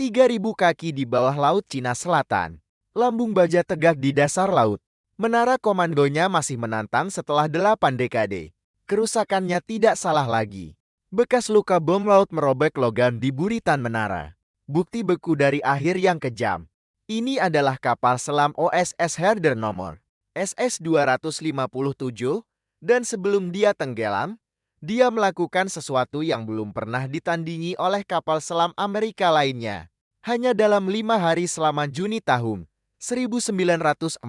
3.000 kaki di bawah Laut Cina Selatan. Lambung baja tegak di dasar laut. Menara komandonya masih menantang setelah 8 dekade. Kerusakannya tidak salah lagi. Bekas luka bom laut merobek logam di buritan menara. Bukti beku dari akhir yang kejam. Ini adalah kapal selam OSS Herder nomor SS-257, dan sebelum dia tenggelam, dia melakukan sesuatu yang belum pernah ditandingi oleh kapal selam Amerika lainnya. Hanya dalam 5 hari selama Juni tahun 1944,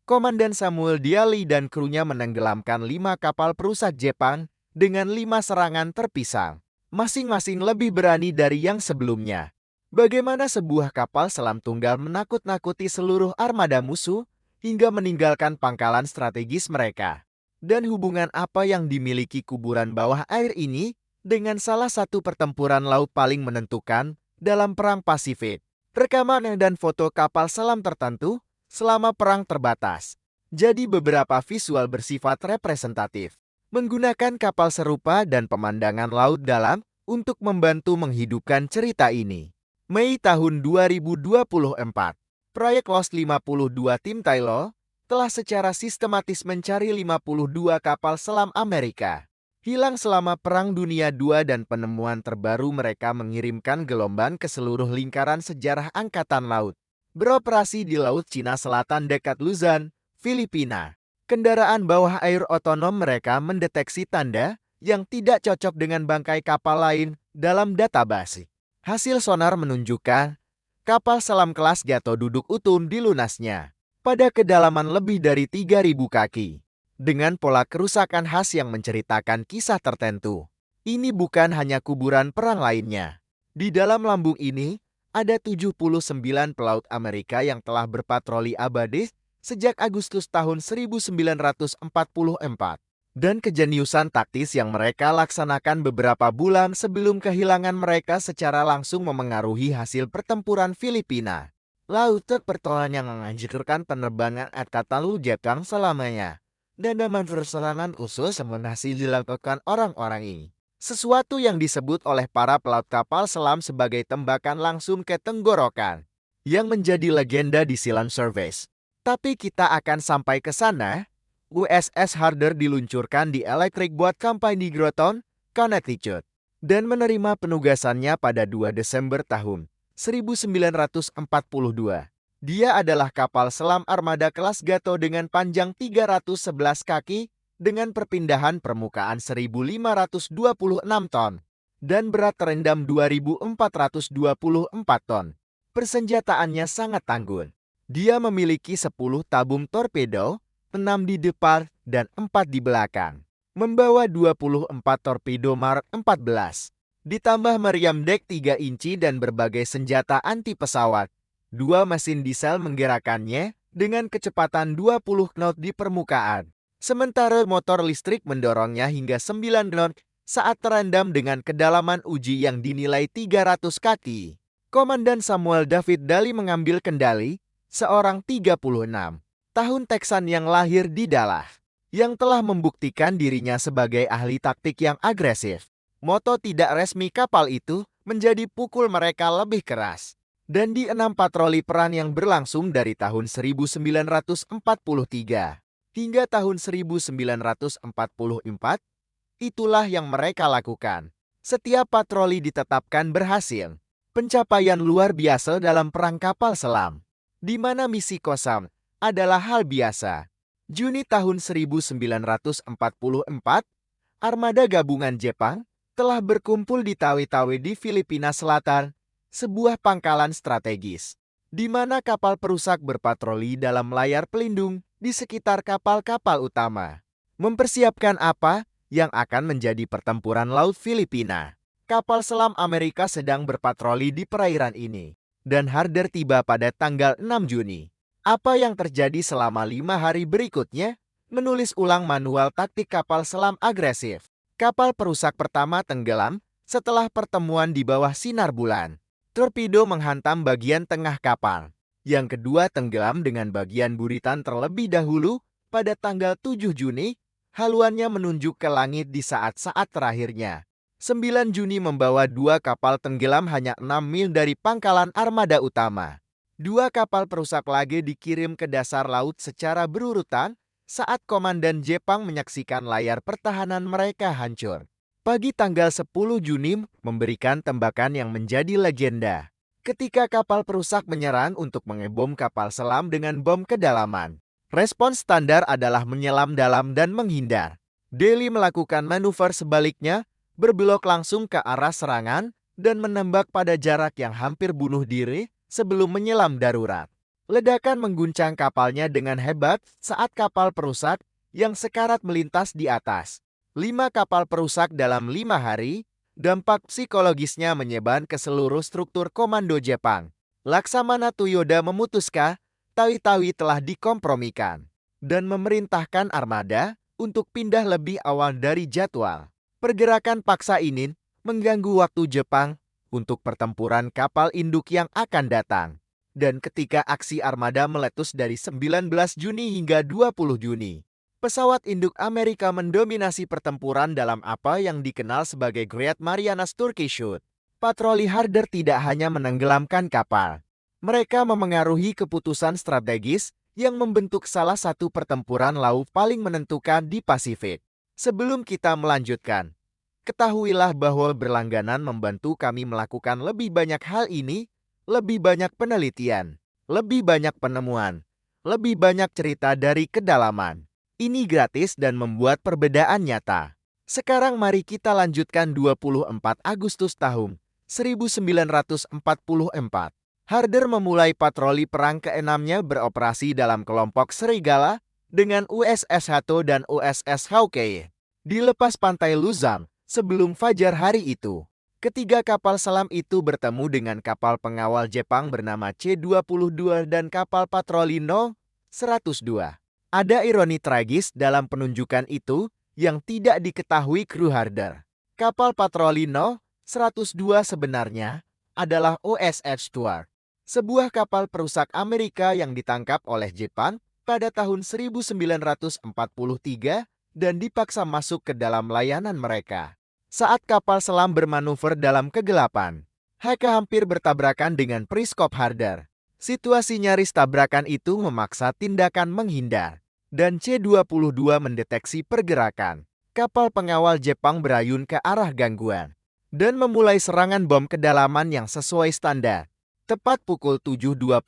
Komandan Samuel Dialy dan krunya menenggelamkan 5 kapal perusak Jepang dengan 5 serangan terpisah. Masing-masing lebih berani dari yang sebelumnya. Bagaimana sebuah kapal selam tunggal menakut-nakuti seluruh armada musuh hingga meninggalkan pangkalan strategis mereka. Dan hubungan apa yang dimiliki kuburan bawah air ini dengan salah satu pertempuran laut paling menentukan dalam Perang Pasifik. Rekaman dan foto kapal selam tertentu selama perang terbatas. Jadi beberapa visual bersifat representatif. Menggunakan kapal serupa dan pemandangan laut dalam untuk membantu menghidupkan cerita ini. Mei tahun 2024, proyek Lost 52 tim Tylo telah secara sistematis mencari 52 kapal selam Amerika. Hilang selama Perang Dunia II dan penemuan terbaru mereka mengirimkan gelombang ke seluruh lingkaran sejarah Angkatan Laut. Beroperasi di Laut Cina Selatan dekat Luzon, Filipina. Kendaraan bawah air otonom mereka mendeteksi tanda yang tidak cocok dengan bangkai kapal lain dalam database. Hasil sonar menunjukkan kapal selam kelas Gato duduk utuh di lunasnya pada kedalaman lebih dari 3.000 kaki. Dengan pola kerusakan khas yang menceritakan kisah tertentu. Ini bukan hanya kuburan perang lainnya. Di dalam lambung ini, ada 79 pelaut Amerika yang telah berpatroli abadi sejak Agustus tahun 1944. Dan kejeniusan taktis yang mereka laksanakan beberapa bulan sebelum kehilangan mereka secara langsung memengaruhi hasil pertempuran Filipina. Laut pertolongan yang menghancurkan penerbangan Angkatan Laut Jepang selamanya. Dan dalam perserangan khusus yang berhasil dilakukan orang-orang ini. Sesuatu yang disebut oleh para pelaut kapal selam sebagai tembakan langsung ke tenggorokan. Yang menjadi legenda di Sealand Service. Tapi kita akan sampai ke sana. USS Herder diluncurkan di Electric Boat Company di Groton, Connecticut. Dan menerima penugasannya pada 2 Desember tahun 1942. Dia adalah kapal selam armada kelas Gato dengan panjang 311 kaki dengan perpindahan permukaan 1.526 ton dan berat terendam 2.424 ton. Persenjataannya sangat tangguh. Dia memiliki 10 tabung torpedo, 6 di depan dan 4 di belakang. Membawa 24 torpedo Mark 14. Ditambah meriam dek 3 inci dan berbagai senjata anti pesawat. 2 mesin diesel menggerakkannya dengan kecepatan 20 knot di permukaan. Sementara motor listrik mendorongnya hingga 9 knot saat terendam dengan kedalaman uji yang dinilai 300 kaki. Komandan Samuel David Daly mengambil kendali, seorang 36 tahun Texan yang lahir di Dallas, yang telah membuktikan dirinya sebagai ahli taktik yang agresif. Moto tidak resmi kapal itu menjadi pukul mereka lebih keras. Dan di 6 patroli perang yang berlangsung dari tahun 1943 hingga tahun 1944, itulah yang mereka lakukan. Setiap patroli ditetapkan berhasil. Pencapaian luar biasa dalam perang kapal selam, di mana misi kosong adalah hal biasa. Juni tahun 1944, armada gabungan Jepang telah berkumpul di Tawi-Tawi di Filipina Selatan, sebuah pangkalan strategis, di mana kapal perusak berpatroli dalam layar pelindung di sekitar kapal-kapal utama. Mempersiapkan apa yang akan menjadi pertempuran laut Filipina. Kapal selam Amerika sedang berpatroli di perairan ini, dan Herder tiba pada tanggal 6 Juni. Apa yang terjadi selama 5 hari berikutnya? Menulis ulang manual taktik kapal selam agresif. Kapal perusak pertama tenggelam setelah pertemuan di bawah sinar bulan. Torpedo menghantam bagian tengah kapal. Yang kedua tenggelam dengan bagian buritan terlebih dahulu pada tanggal 7 Juni. Haluannya menunjuk ke langit di saat-saat terakhirnya. 9 Juni membawa 2 kapal tenggelam hanya 6 mil dari pangkalan armada utama. 2 kapal perusak lagi dikirim ke dasar laut secara berurutan saat komandan Jepang menyaksikan layar pertahanan mereka hancur. Pagi tanggal 10 Juni memberikan tembakan yang menjadi legenda. Ketika kapal perusak menyerang untuk mengebom kapal selam dengan bom kedalaman. Respons standar adalah menyelam dalam dan menghindar. Delhi melakukan manuver sebaliknya, berbelok langsung ke arah serangan dan menembak pada jarak yang hampir bunuh diri sebelum menyelam darurat. Ledakan mengguncang kapalnya dengan hebat saat kapal perusak yang sekarat melintas di atas. 5 kapal perusak dalam 5 hari, dampak psikologisnya menyebar ke seluruh struktur komando Jepang. Laksamana Tsuyoda memutuskan Tawi-Tawi telah dikompromikan dan memerintahkan armada untuk pindah lebih awal dari jadwal. Pergerakan paksa ini mengganggu waktu Jepang untuk pertempuran kapal induk yang akan datang. Dan ketika aksi armada meletus dari 19 Juni hingga 20 Juni, pesawat induk Amerika mendominasi pertempuran dalam apa yang dikenal sebagai Great Marianas Turkish Shoot. Patroli Harder tidak hanya menenggelamkan kapal. Mereka memengaruhi keputusan strategis yang membentuk salah satu pertempuran laut paling menentukan di Pasifik. Sebelum kita melanjutkan, ketahuilah bahwa berlangganan membantu kami melakukan lebih banyak hal ini, lebih banyak penelitian, lebih banyak penemuan, lebih banyak cerita dari kedalaman. Ini gratis dan membuat perbedaan nyata. Sekarang mari kita lanjutkan 24 Agustus tahun 1944. Harder memulai patroli perang ke-6-nya beroperasi dalam kelompok Serigala dengan USS Hato dan USS Hawkeye. Di lepas pantai Luzon, sebelum fajar hari itu, ketiga kapal selam itu bertemu dengan kapal pengawal Jepang bernama C-22 dan kapal patroli No. 102. Ada ironi tragis dalam penunjukan itu yang tidak diketahui kru Harder. Kapal patroli No. 102 sebenarnya adalah USS Stuart, sebuah kapal perusak Amerika yang ditangkap oleh Jepang pada tahun 1943 dan dipaksa masuk ke dalam layanan mereka. Saat kapal selam bermanuver dalam kegelapan, mereka hampir bertabrakan dengan periskop Harder. Situasi nyaris tabrakan itu memaksa tindakan menghindar, dan C-22 mendeteksi pergerakan. Kapal pengawal Jepang berayun ke arah gangguan dan memulai serangan bom kedalaman yang sesuai standar. Tepat pukul 7.28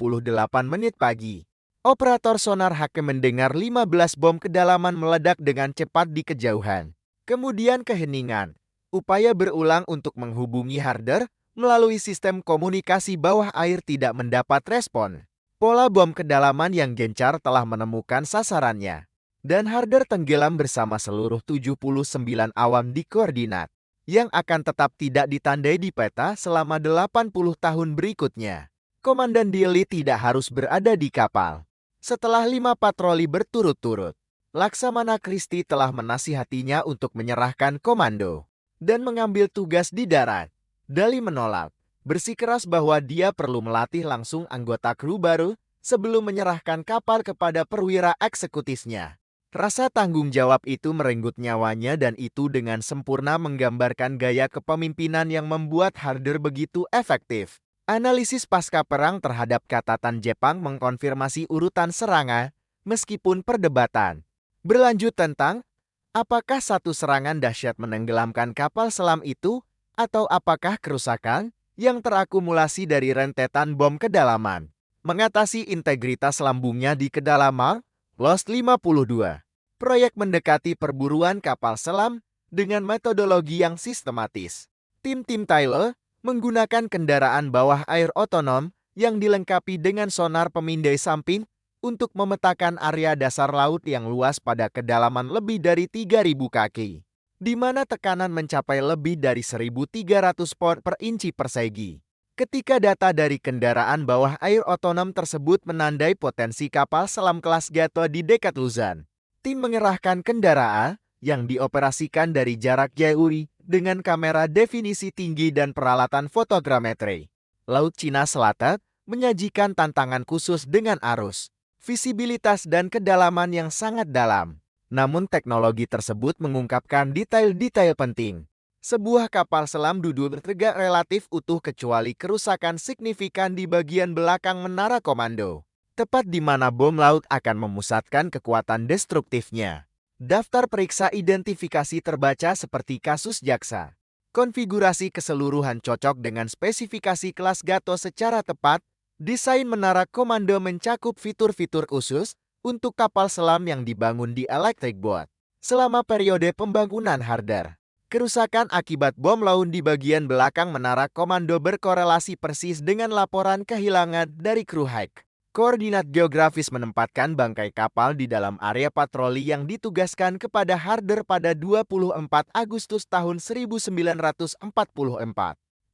menit pagi, operator sonar Hake mendengar 15 bom kedalaman meledak dengan cepat di kejauhan. Kemudian keheningan. Upaya berulang untuk menghubungi Harder melalui sistem komunikasi bawah air tidak mendapat respon. Pola bom kedalaman yang gencar telah menemukan sasarannya. Dan Harder tenggelam bersama seluruh 79 awam di koordinat yang akan tetap tidak ditandai di peta selama 80 tahun berikutnya. Komandan Dilley tidak harus berada di kapal. Setelah 5 patroli berturut-turut, Laksamana Christie telah menasihatinya untuk menyerahkan komando dan mengambil tugas di darat. Dilley menolak, bersikeras bahwa dia perlu melatih langsung anggota kru baru sebelum menyerahkan kapal kepada perwira eksekutifnya. Rasa tanggung jawab itu merenggut nyawanya dan itu dengan sempurna menggambarkan gaya kepemimpinan yang membuat Harder begitu efektif. Analisis pasca perang terhadap catatan Jepang mengkonfirmasi urutan serangan, meskipun perdebatan berlanjut tentang apakah satu serangan dahsyat menenggelamkan kapal selam itu atau apakah kerusakan yang terakumulasi dari rentetan bom kedalaman mengatasi integritas lambungnya di kedalaman. Lost 52. Proyek mendekati perburuan kapal selam dengan metodologi yang sistematis. Tim Tyler menggunakan kendaraan bawah air otonom yang dilengkapi dengan sonar pemindai samping untuk memetakan area dasar laut yang luas pada kedalaman lebih dari 3.000 kaki, di mana tekanan mencapai lebih dari 1.300 pound per inci persegi. Ketika data dari kendaraan bawah air otonom tersebut menandai potensi kapal selam kelas Gato di dekat Luzon, tim mengerahkan kendaraan yang dioperasikan dari jarak jauh dengan kamera definisi tinggi dan peralatan fotogrametri. Laut Cina Selatan menyajikan tantangan khusus dengan arus, visibilitas dan kedalaman yang sangat dalam. Namun teknologi tersebut mengungkapkan detail-detail penting. Sebuah kapal selam duduk tegak relatif utuh kecuali kerusakan signifikan di bagian belakang menara komando, tepat di mana bom laut akan memusatkan kekuatan destruktifnya. Daftar periksa identifikasi terbaca seperti kasus jaksa. Konfigurasi keseluruhan cocok dengan spesifikasi kelas Gato secara tepat. Desain menara komando mencakup fitur-fitur khusus untuk kapal selam yang dibangun di Electric Boat selama periode pembangunan Harder. Kerusakan akibat bom laut di bagian belakang menara komando berkorelasi persis dengan laporan kehilangan dari kru hack. Koordinat geografis menempatkan bangkai kapal di dalam area patroli yang ditugaskan kepada Harder pada 24 Agustus tahun 1944.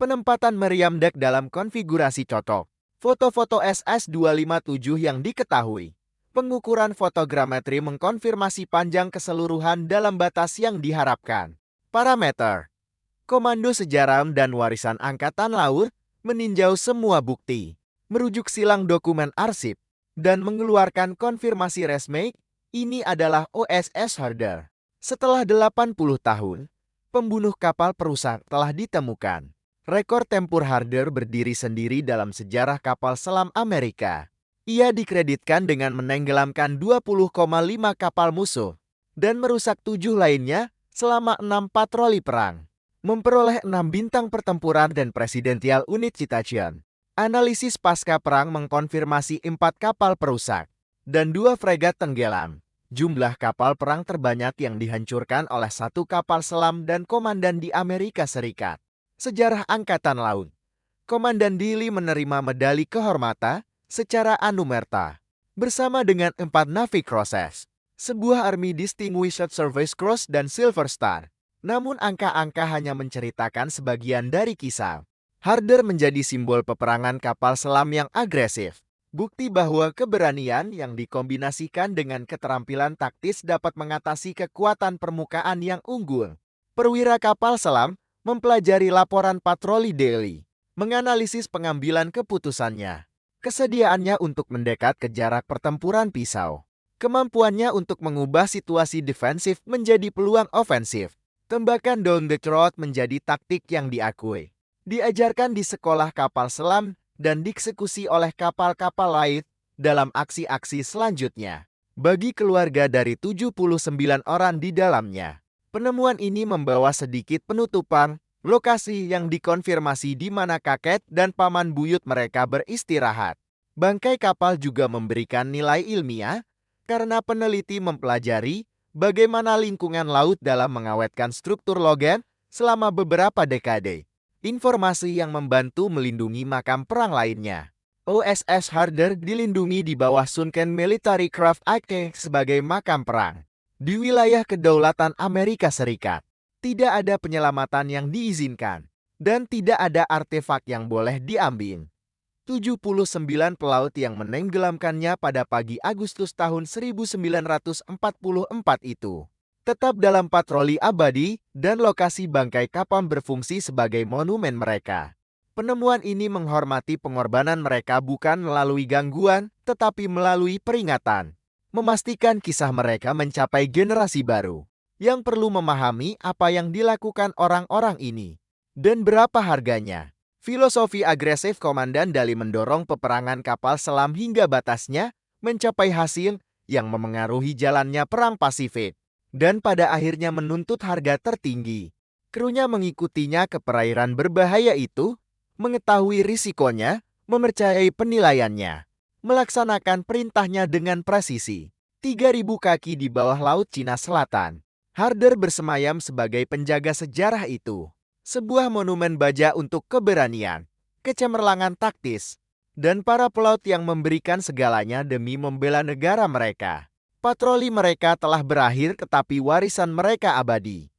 Penempatan meriam deck dalam konfigurasi cocok. Foto-foto SS-257 yang diketahui. Pengukuran fotogrametri mengkonfirmasi panjang keseluruhan dalam batas yang diharapkan. Parameter. Komando Sejarah dan Warisan Angkatan Laut meninjau semua bukti, merujuk silang dokumen arsip, dan mengeluarkan konfirmasi resmi. Ini adalah OSS Harder. Setelah 80 tahun, pembunuh kapal perusak telah ditemukan. Rekor tempur Harder berdiri sendiri dalam sejarah kapal selam Amerika. Ia dikreditkan dengan menenggelamkan 20,5 kapal musuh dan merusak 7 lainnya selama 6 patroli perang, memperoleh 6 bintang pertempuran dan Presidential Unit Citation. Analisis pasca perang mengkonfirmasi 4 kapal perusak dan 2 fregat tenggelam. Jumlah kapal perang terbanyak yang dihancurkan oleh 1 kapal selam dan komandan di Amerika Serikat. Sejarah Angkatan Laut. Komandan Dilley menerima medali kehormatan secara anumerta bersama dengan 4 Navy Crosses, sebuah Army Distinguished Service Cross dan Silver Star. Namun angka-angka hanya menceritakan sebagian dari kisah. Harder menjadi simbol peperangan kapal selam yang agresif. Bukti bahwa keberanian yang dikombinasikan dengan keterampilan taktis dapat mengatasi kekuatan permukaan yang unggul. Perwira kapal selam mempelajari laporan patroli daily, menganalisis pengambilan keputusannya, kesediaannya untuk mendekat ke jarak pertempuran pisau, kemampuannya untuk mengubah situasi defensif menjadi peluang ofensif. Tembakan down the throat menjadi taktik yang diakui, diajarkan di sekolah kapal selam, dan dieksekusi oleh kapal-kapal lain dalam aksi-aksi selanjutnya. Bagi keluarga dari 79 orang di dalamnya, penemuan ini membawa sedikit penutupan lokasi yang dikonfirmasi di mana kakek dan paman buyut mereka beristirahat. Bangkai kapal juga memberikan nilai ilmiah karena peneliti mempelajari bagaimana lingkungan laut dalam mengawetkan struktur logam selama beberapa dekade. Informasi yang membantu melindungi makam perang lainnya. OSS Harder dilindungi di bawah Sunken Military Craft Act sebagai makam perang di wilayah kedaulatan Amerika Serikat. Tidak ada penyelamatan yang diizinkan dan tidak ada artefak yang boleh diambil. 79 pelaut yang menenggelamkannya pada pagi Agustus tahun 1944 itu tetap dalam patroli abadi dan lokasi bangkai kapal berfungsi sebagai monumen mereka. Penemuan ini menghormati pengorbanan mereka bukan melalui gangguan, tetapi melalui peringatan. Memastikan kisah mereka mencapai generasi baru yang perlu memahami apa yang dilakukan orang-orang ini dan berapa harganya. Filosofi agresif Komandan Dilley mendorong peperangan kapal selam hingga batasnya mencapai hasil yang memengaruhi jalannya Perang Pasifik dan pada akhirnya menuntut harga tertinggi. Krunya mengikutinya ke perairan berbahaya itu, mengetahui risikonya, mempercayai penilaiannya, melaksanakan perintahnya dengan presisi. 3.000 kaki di bawah Laut Cina Selatan. Harder bersemayam sebagai penjaga sejarah itu. Sebuah monumen baja untuk keberanian, kecemerlangan taktis, dan para pelaut yang memberikan segalanya demi membela negara mereka. Patroli mereka telah berakhir tetapi warisan mereka abadi.